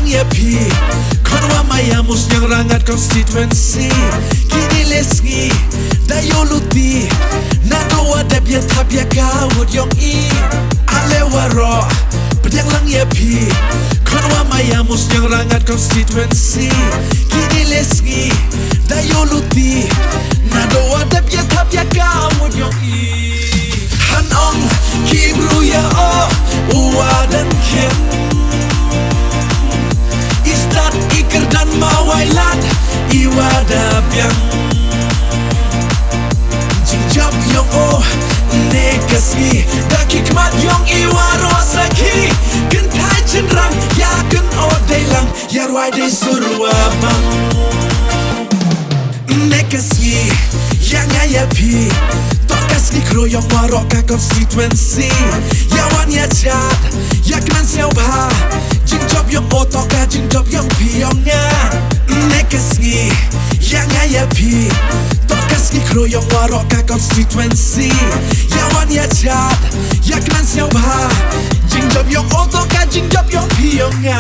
Yapi Konwa mayamus yang rangat constituency Kini lesngi Dayoluti Nado wadab ya tabya kawud yong i Alewaro Pedang lang yapi Konwa mayamus yang rangat constituency Kini lesngi Dayoluti Nado wadab ya tabya kawud yong i Hanong Kibru ya o Uwa dan kem Istat iker dan mawailat Iwada biang Jingjab yong o Nekasgi Daki kmat yong iwaro saki Gentai cenderang Yakin o Dailang Yarwai de surwabang Nekasgi Yang ayapi Tokasgi kroyong waroka constituency Yawan ya chat Yaknan siau bah Jingjab yong o toka jingjab yong piyongnya Nekasgi Yang ayapi Tokasgi kroyong waroka constituency Yawan ya chat Yaknan siau bah Jingjab yong o toka jingjab yong piyongnya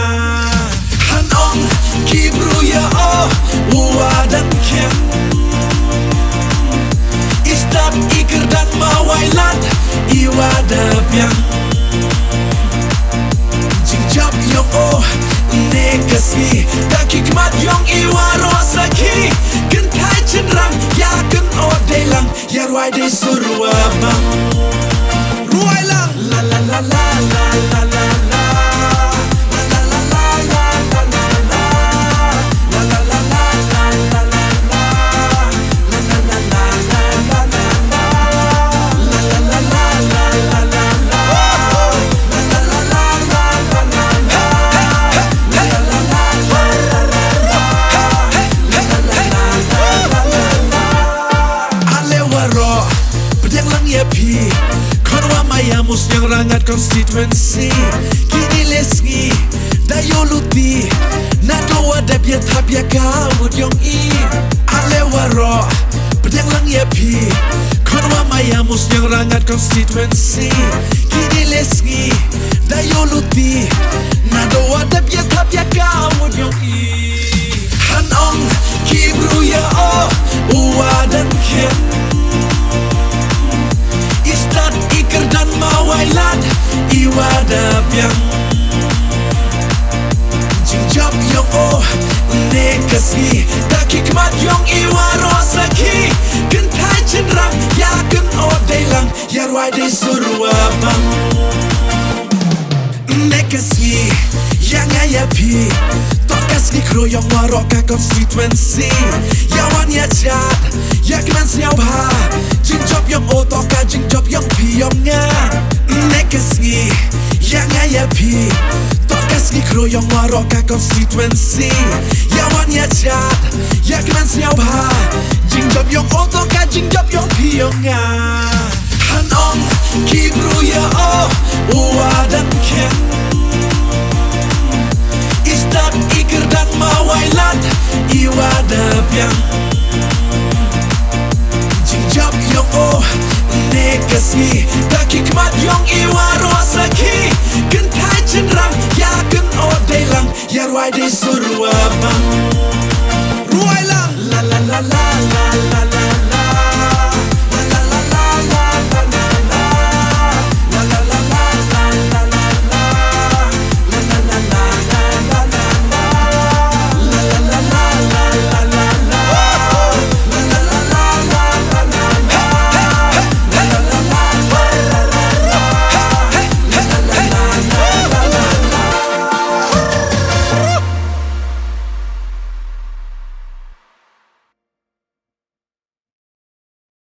Hanong Kibru ya o Uwa dan kem Istat iker dan mawailat Iwada biang Jingjab yong o Nekasgi Daki kmat yong iwaro saki Gentai cenderang Yakin o Dailang Yarwai de surwabang Ruai lang La la la la la la la la Konwa mayamus yang rangat constituency Kini lesngi Dayoluti Nado wadab ya tabya kawud yong i Alewaro Pedang lang yapi Konwa mayamus yang rangat constituency Kini lesngi Dayoluti Nado wadab ya tabya kawud yong i Hanong Kibru ya o Uwa dan kem Istat iker dan mawailat Iwada biang Jingjab yong o Nekasgi Daki kmat yong iwaro saki Gentai cenderang Yakin o Dailang Yarwai de surwabang Nekasgi Yang ayapi Tokasgi kroyong waroka constituency Yawan ya chat Yaknan siau bah Jingjab yong o toka jingjab yong piyongnya Nekasgi Yang ayapi Tokasgi kroyong waroka constituency Yawan ya chat Yaknan siau bah Jingjab yong o toka jingjab yong piyongnya Hanong Kibru ya o Uwa dan kem Istat iker dan mawailat Iwada biang Jingjab yong o Nekasgi Daki kmat yong iwaro saki Gentai cenderang Yakin o Dailang Yarwai de surwabang Ruai lang La la la la la la